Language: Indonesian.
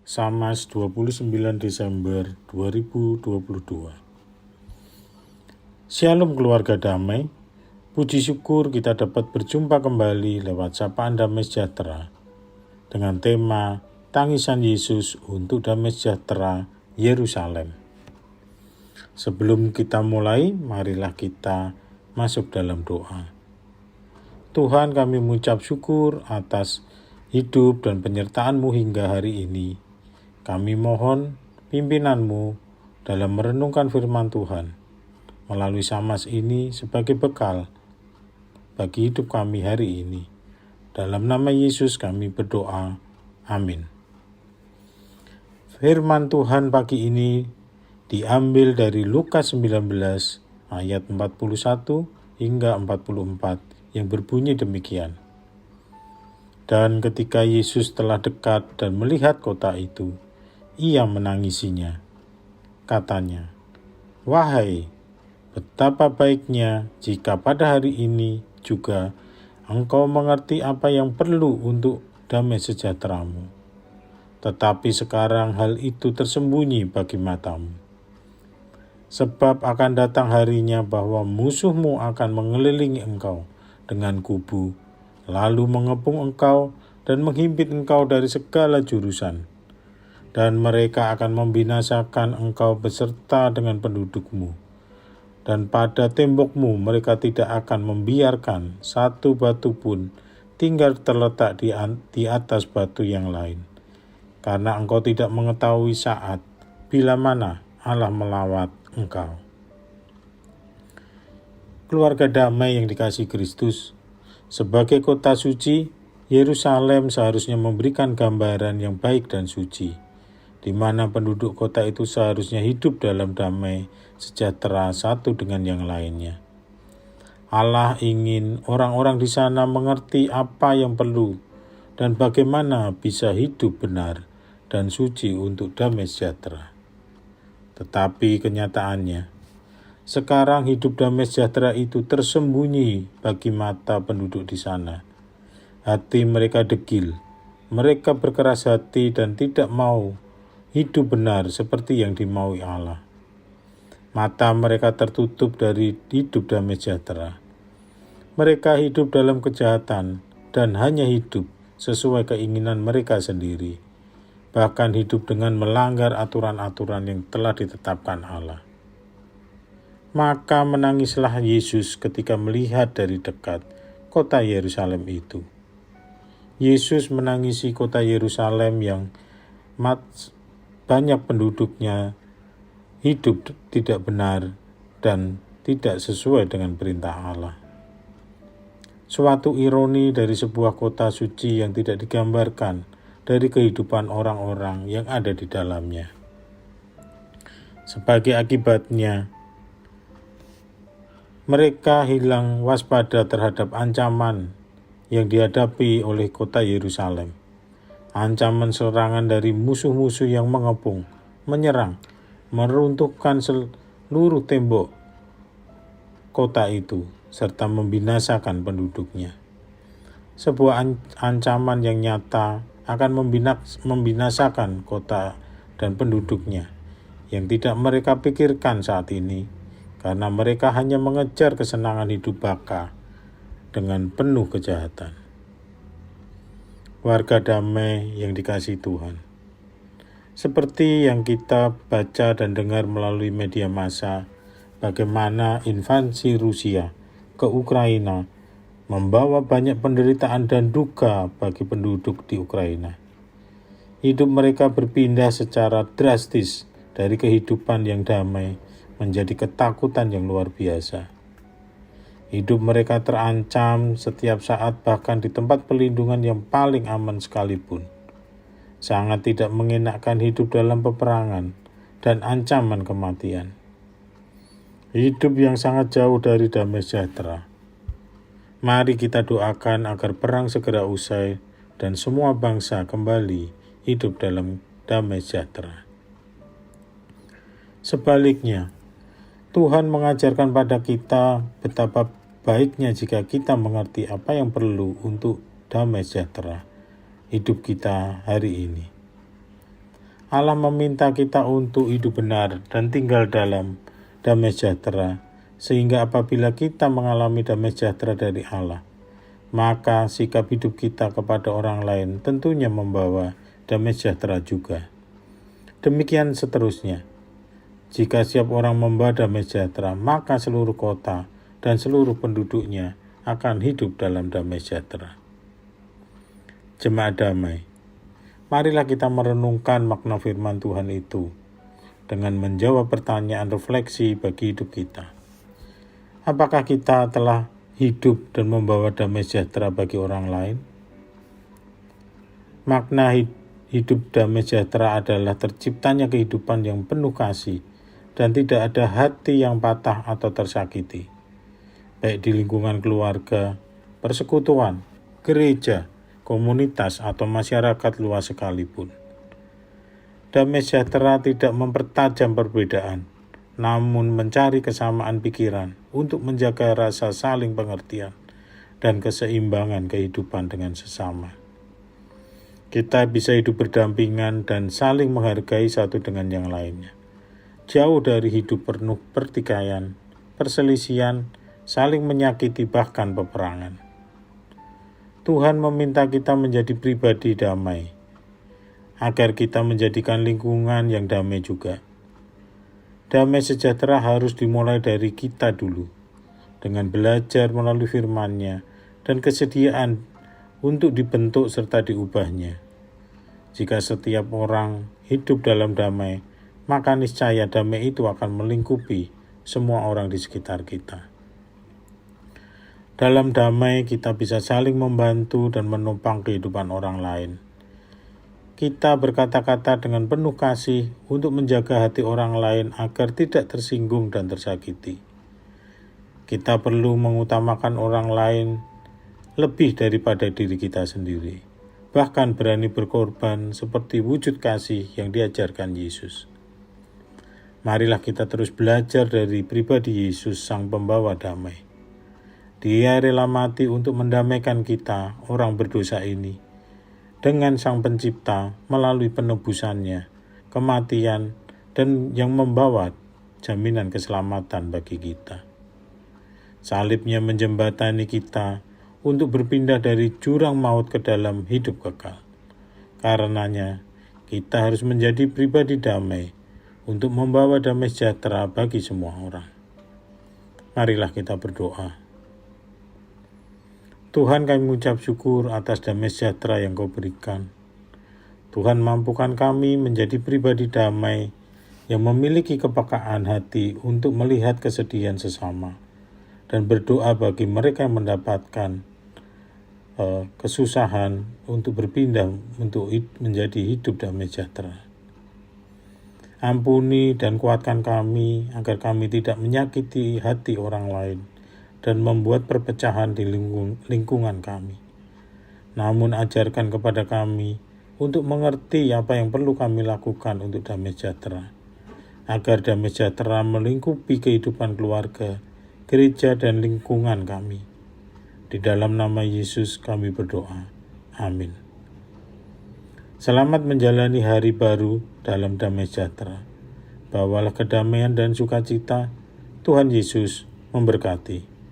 Samas 29 Desember 2022. Shalom keluarga damai, puji syukur kita dapat berjumpa kembali lewat sapaan damai sejahtera dengan tema Tangisan Yesus untuk Damai Sejahtera Yerusalem. Sebelum kita mulai, marilah kita masuk dalam doa. Tuhan, kami mengucap syukur atas hidup dan penyertaan-Mu hingga hari ini. Kami mohon pimpinan-Mu dalam merenungkan firman Tuhan melalui Samas ini sebagai bekal bagi hidup kami hari ini. Dalam nama Yesus kami berdoa. Amin. Firman Tuhan pagi ini diambil dari Lukas 19 ayat 41 hingga 44 yang berbunyi demikian. Dan ketika Yesus telah dekat dan melihat kota itu, ia menangisinya. Katanya, "Wahai, betapa baiknya jika pada hari ini juga engkau mengerti apa yang perlu untuk damai sejahteramu. Tetapi sekarang hal itu tersembunyi bagi matamu. Sebab akan datang harinya bahwa musuhmu akan mengelilingi engkau dengan kubu, lalu mengepung engkau dan menghimpit engkau dari segala jurusan. Dan mereka akan membinasakan engkau beserta dengan pendudukmu. Dan pada tembokmu mereka tidak akan membiarkan satu batu pun tinggal terletak di atas batu yang lain. Karena engkau tidak mengetahui saat bila mana Allah melawat engkau." Keluarga damai yang dikasihi Kristus, sebagai kota suci, Yerusalem seharusnya memberikan gambaran yang baik dan suci, di mana penduduk kota itu seharusnya hidup dalam damai sejahtera satu dengan yang lainnya. Allah ingin orang-orang di sana mengerti apa yang perlu dan bagaimana bisa hidup benar dan suci untuk damai sejahtera. Tetapi kenyataannya, sekarang hidup damai sejahtera itu tersembunyi bagi mata penduduk di sana. Hati mereka degil, mereka berkeras hati dan tidak mau hidup benar seperti yang dimaui Allah. Mata mereka tertutup dari hidup damai sejahtera. Mereka hidup dalam kejahatan dan hanya hidup sesuai keinginan mereka sendiri, bahkan hidup dengan melanggar aturan-aturan yang telah ditetapkan Allah. Maka menangislah Yesus ketika melihat dari dekat kota Yerusalem itu. Yesus menangisi kota Yerusalem yang banyak penduduknya hidup tidak benar dan tidak sesuai dengan perintah Allah. Suatu ironi dari sebuah kota suci yang tidak digambarkan dari kehidupan orang-orang yang ada di dalamnya. Sebagai akibatnya, mereka hilang waspada terhadap ancaman yang dihadapi oleh kota Yerusalem. Ancaman serangan dari musuh-musuh yang mengepung, menyerang, meruntuhkan seluruh tembok kota itu, serta membinasakan penduduknya. Sebuah ancaman yang nyata akan membinasakan kota dan penduduknya yang tidak mereka pikirkan saat ini, karena mereka hanya mengejar kesenangan hidup baka dengan penuh kejahatan. Warga damai yang dikasihi Tuhan, seperti yang kita baca dan dengar melalui media massa, bagaimana invasi Rusia ke Ukraina membawa banyak penderitaan dan duka bagi penduduk di Ukraina. Hidup mereka berpindah secara drastis dari kehidupan yang damai menjadi ketakutan yang luar biasa. Hidup mereka terancam setiap saat, bahkan di tempat pelindungan yang paling aman sekalipun. Sangat tidak mengenakkan hidup dalam peperangan dan ancaman kematian. Hidup yang sangat jauh dari damai sejahtera. Mari kita doakan agar perang segera usai dan semua bangsa kembali hidup dalam damai sejahtera. Sebaliknya, Tuhan mengajarkan pada kita betapa baiknya jika kita mengerti apa yang perlu untuk damai sejahtera hidup kita hari ini. Allah meminta kita untuk hidup benar dan tinggal dalam damai sejahtera, sehingga apabila kita mengalami damai sejahtera dari Allah, maka sikap hidup kita kepada orang lain tentunya membawa damai sejahtera juga. Demikian seterusnya. Jika setiap orang membawa damai sejahtera, maka seluruh kota dan seluruh penduduknya akan hidup dalam damai sejahtera. Jemaat damai, marilah kita merenungkan makna firman Tuhan itu dengan menjawab pertanyaan refleksi bagi hidup kita. Apakah kita telah hidup dan membawa damai sejahtera bagi orang lain? Makna hidup damai sejahtera adalah terciptanya kehidupan yang penuh kasih dan tidak ada hati yang patah atau tersakiti, baik di lingkungan keluarga, persekutuan, gereja, komunitas, atau masyarakat luas sekalipun. Damai sejahtera tidak mempertajam perbedaan, namun mencari kesamaan pikiran untuk menjaga rasa saling pengertian dan keseimbangan kehidupan dengan sesama. Kita bisa hidup berdampingan dan saling menghargai satu dengan yang lainnya, jauh dari hidup penuh pertikaian, perselisihan, saling menyakiti, bahkan peperangan. Tuhan meminta kita menjadi pribadi damai, agar kita menjadikan lingkungan yang damai juga. Damai sejahtera harus dimulai dari kita dulu, dengan belajar melalui firman-Nya dan kesediaan untuk dibentuk serta diubahnya. Jika setiap orang hidup dalam damai, maka niscaya damai itu akan melingkupi semua orang di sekitar kita. Dalam damai kita bisa saling membantu dan menopang kehidupan orang lain. Kita berkata-kata dengan penuh kasih untuk menjaga hati orang lain agar tidak tersinggung dan tersakiti. Kita perlu mengutamakan orang lain lebih daripada diri kita sendiri, bahkan berani berkorban seperti wujud kasih yang diajarkan Yesus. Marilah kita terus belajar dari pribadi Yesus, Sang Pembawa Damai. Dia rela mati untuk mendamaikan kita, orang berdosa ini, dengan Sang Pencipta melalui penebusannya, kematian, dan yang membawa jaminan keselamatan bagi kita. Salibnya menjembatani kita untuk berpindah dari jurang maut ke dalam hidup kekal. Karenanya, kita harus menjadi pribadi damai untuk membawa damai sejahtera bagi semua orang. Marilah kita berdoa. Tuhan, kami mengucap syukur atas damai sejahtera yang Kau berikan. Tuhan, mampukan kami menjadi pribadi damai yang memiliki kepekaan hati untuk melihat kesedihan sesama dan berdoa bagi mereka yang mendapatkan kesusahan untuk berpindah untuk menjadi hidup damai sejahtera. Ampuni dan kuatkan kami agar kami tidak menyakiti hati orang lain dan membuat perpecahan di lingkungan kami. Namun ajarkan kepada kami untuk mengerti apa yang perlu kami lakukan untuk damai sejahtera, agar damai sejahtera melingkupi kehidupan keluarga, gereja, dan lingkungan kami. Di dalam nama Yesus kami berdoa. Amin. Selamat menjalani hari baru dalam damai sejahtera. Bawalah kedamaian dan sukacita. Tuhan Yesus memberkati.